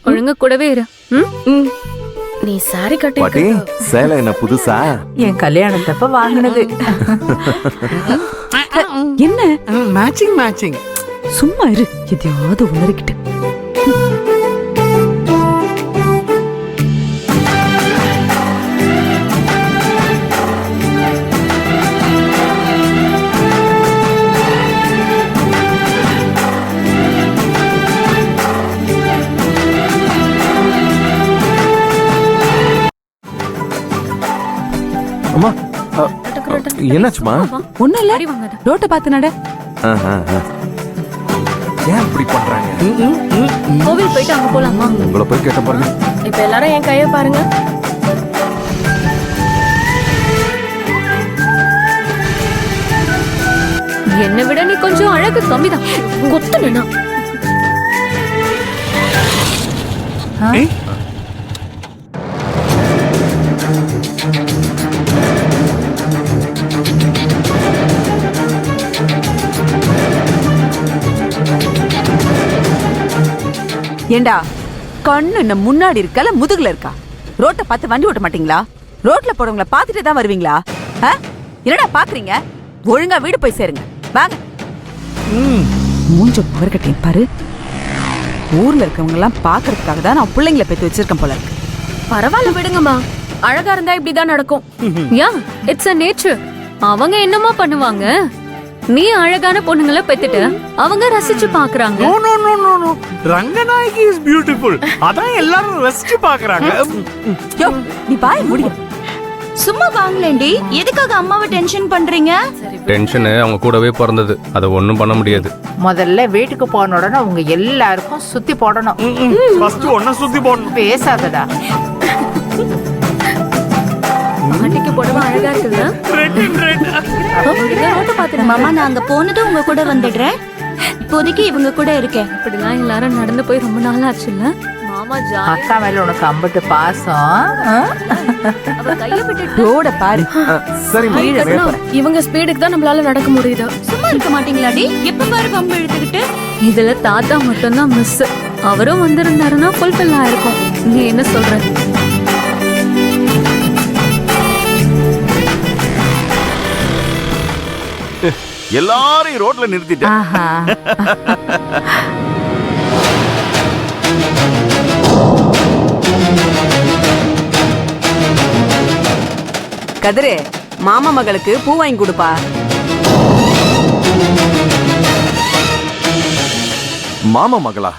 ஒழுங்கா கூடவே இரு. நீ சாரி கட்டி பாட்டி சேலை என்ன புதுசா? என் கல்யாணத்தப்ப வாங்கினது. என்ன மேட்சிங் மேட்சிங். சும்மா இரு, எதையாவது உணர்கிட்டு. அம்மா என்னாச்சுமா? ஒண்ணும் இல்ல, ரோட்ட பாத்து நட. ஏன் இப்படி பண்றாங்க? கோவில் போயிட்டு அங்க போலாமா? உங்களை போய் கேட்ட பாருங்க. இப்ப எல்லாரும் என் கைய பாருங்க. என்னை விட நீ கொஞ்சம் அழகு கம்மிதான். கொத்துனா ஏண்டா, கண்ணு என்ன முன்னாடி இருக்கா முதுகுல இருக்கா? ரோட்ட பார்த்து வண்டி ஓட்ட மாட்டீங்களா? ரோட்ல போறவங்கள பாத்துட்டே தான் வருவீங்களா? என்னடா பாக்குறீங்க? ஒழுங்கா வீடு போய் சேருங்க, வாங்க. மூஞ்ச பவர்கட்டேன் பாரு. ஊர்ல இருக்கவங்க எல்லாம் பாக்குறதுக்காக தான் நான் பிள்ளைங்களை பெற்று வச்சிருக்கேன் போல இருக்கு. பரவாயில்ல விடுங்கம்மா, அழகா இருந்தா இப்படிதான் நடக்கும். யா, இட்ஸ் a nature. அவங்க என்னமா பண்ணுவாங்க? நீ அழகான பொண்ணுங்களை பெத்துட்டு அவங்க ரசிச்சு பாக்குறாங்க. No no no no no, Ranganayaki is beautiful. அதான் எல்லாரும் ரசிச்சு பாக்குறாங்க. யோ, நீ பாய் முடிய. சும்மா வாங்கலேண்டி, எதுக்காக அம்மாவை டென்ஷன் பண்றீங்க? டென்ஷன் அவங்க கூடவே பிறந்தது, அதை ஒண்ணும் பண்ண முடியாது. முதல்ல வீட்டுக்கு போன உடனே உங்க எல்லாருக்கும் சுத்தி போடணும். ஃபர்ஸ்ட் ஒண்ண சுத்தி போடணும். பேசாதடா. பாட்டிக்கு புடவை அழகா இருக்குல்ல? மாமா, நான் அங்க போனதும் உங்க கூட வந்துடுறேன். இப்போதைக்கு இவங்க கூட இருக்கேன். இப்படிலாம் எல்லாரும் நடந்து போய் ரொம்ப நாள் ஆச்சுல்ல? மாமா அக்கா மேல உனக்கு அம்பட்டு பாசம். கைய விட்டு ரோட பாரு. சரி, இவங்க ஸ்பீடுக்கு தான் நம்மளால நடக்க முடியுது. சும்மா இருக்க மாட்டீங்களாடி? எப்ப பாரு பம்பு எடுத்துக்கிட்டு. இதுல தாத்தா மட்டும்தான் மிஸ். அவரும் வந்திருந்தாருன்னா ஃபுல்ஃபில் ஆயிருக்கும். நீ என்ன சொல்ற? எல்லாரும் ரோட்ல நிறுத்திட்டேன். கதிரே, மாமா மகளுக்கு பூ வாங்கி கொடுப்பா. மாமா மகளா?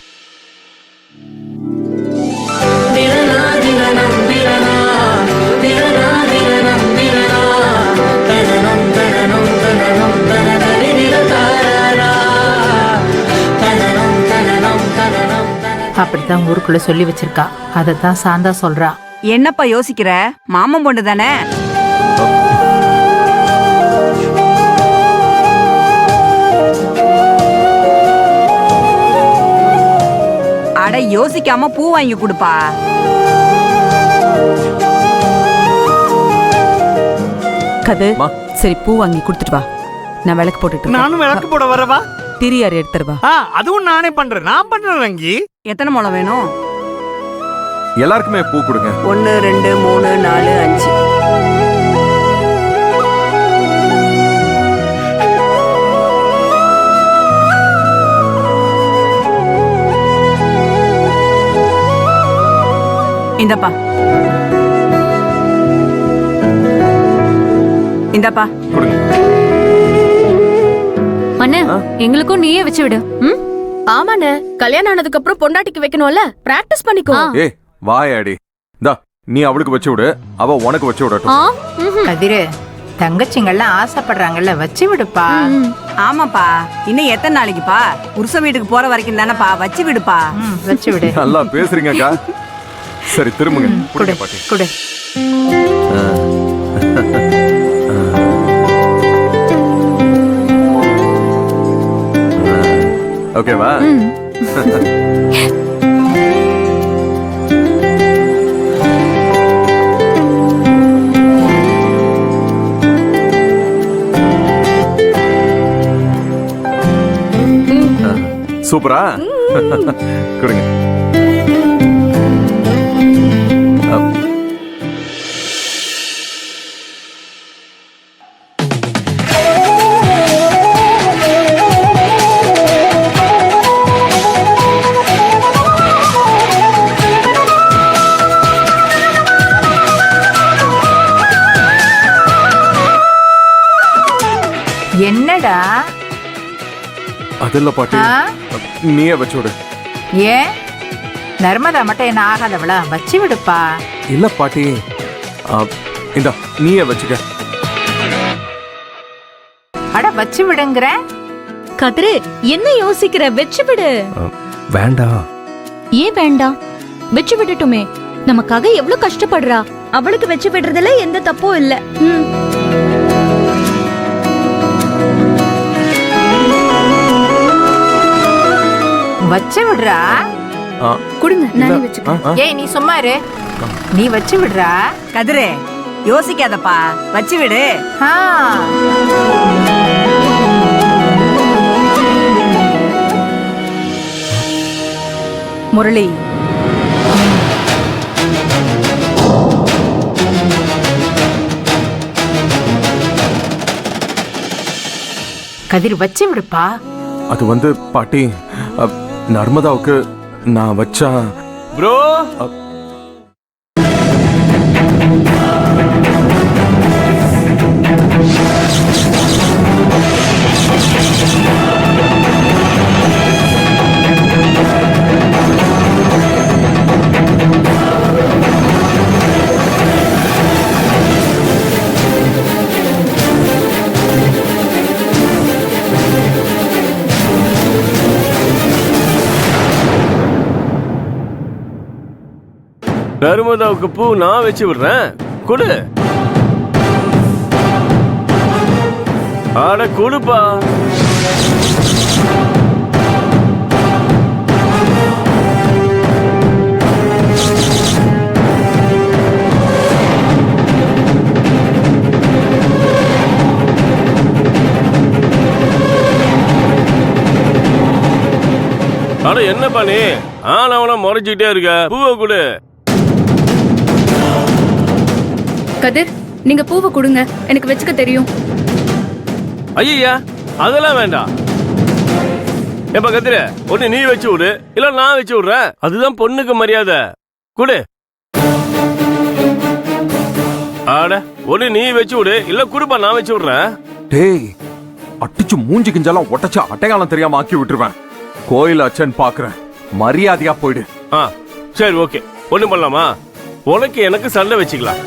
அப்படித்தான் ஊருக்குள்ள சொல்லி வச்சிருக்கா. அதத்தான் சாந்தா சொல்றா. என்னப்பா யோசிக்கிற? மாமன் பொண்ணு தானே. அட, யோசிக்காம பூ வாங்கி கொடுப்பா. கது, சரி பூ வாங்கி கொடுத்துட்டு வா. நான் விளக்கு போட்டுட்டு. நானும் விளக்கு போட வரவா? திரியார் எடுத்துருவா. அதுவும் நானே பண்றேன். நான் பண்றேன் ரங்கி. எத்தனை முளம் வேணும்? எல்லாருக்குமே பூ கொடுங்க. 1 2 3 4 5. இந்தப்பா, இந்தப்பா. அண்ணே, எங்களுக்கும் நீயே வச்சு விடு. ஆமாண்ணே, கல்யாணம் ஆனதுக்கு அப்புறம் பொண்டாட்டிக்கு வைக்கணும்ல, பிராக்டிஸ் பண்ணிக்கோ. ஏய் வாயாடி, இந்தா நீ அவளுக்கு வச்சு விடு, அவ உனக்கு வச்சு விடட்டும். கதிரு, தங்கச்சிங்கெல்லாம் ஆசைப்படுறாங்கல்ல, வச்சு விடுப்பா. ஆமாப்பா, இன்னும் எத்தனை நாளைக்குப்பா? புருஷ வீட்டுக்கு போற வரைக்கும் தானப்பா, வச்சு விடுப்பா. வச்சு விடு. நல்லா பேசுறீங்கக்கா. சரி, திரும்புங்க. குடு பாட்டி, குடு. ஓகேவா? சூப்பரா? கொடுங்க. அது இல்ல பாட்டி, ஆ? நீயே வச்சு விடு. ஏன் நர்மதா மட்டும் என்ன ஆகாதவளா? வச்சு விடுப்பா. இல்ல பாட்டி, இந்தா நீயே வச்சுக்க. அட வச்சு விடுங்கிற. கதிரு என்ன யோசிக்கிற? வெச்சு விடு. வேண்டாம். ஏன் வேண்டாம்? வச்சு விட்டுட்டுமே. நமக்காக எவ்வளவு கஷ்டப்படுறா. அவளுக்கு வச்சு விடுறதுல எந்த தப்பும் இல்ல. வச்சு விடுறா. ஆ, குடுங்க இல்ல. நானே வச்சுக்கிறேன். ஆ, ஆ. ஏய் நீ சும்மா இரு. நீ வச்சு விடுறா. கதிரே யோசிக்காதப்பா, வச்சு விடு. ஆ. முரளி, கதிர் வச்சு விடுப்பா. அது வந்து பாட்டி, நர்மதாவுக்கு நான் வச்சா ப்ரோ, நர்மதாவுக்கு பூ நான் வச்சு விடுறேன். கொடு. ஆட கொடுப்பா. அட என்னப்பா நீ ஆனவன முறைச்சிக்கிட்டே இருக்க? பூவை கொடு. கதிர் நீங்க பூவை கொடுங்க, எனக்கு வச்சுக்க தெரியும். ஐயா, அதெல்லாம் வேண்டாம். எப்ப கத்திர, ஒண்ணு நீ வச்சு விடு, இல்ல நான் வச்சு விடுறேன். அதுதான் பொண்ணுக்கு மரியாதை. கொடு. ஆட, ஒண்ணு நீ வச்சு விடு, இல்ல குடுப்பா நான் வச்சு விடுறேன். டேய், அடிச்சு மூஞ்சி கிஞ்செல்லாம் உடச்சு அட்டையாளம் தெரியாம ஆக்கி விட்டுருவேன். கோயில் அச்சன் பாக்குறேன், மரியாதையா போயிடு. சரி ஓகே, ஒண்ணு பண்ணலாமா? உனக்கு எனக்கு சண்டை வச்சுக்கலாம்.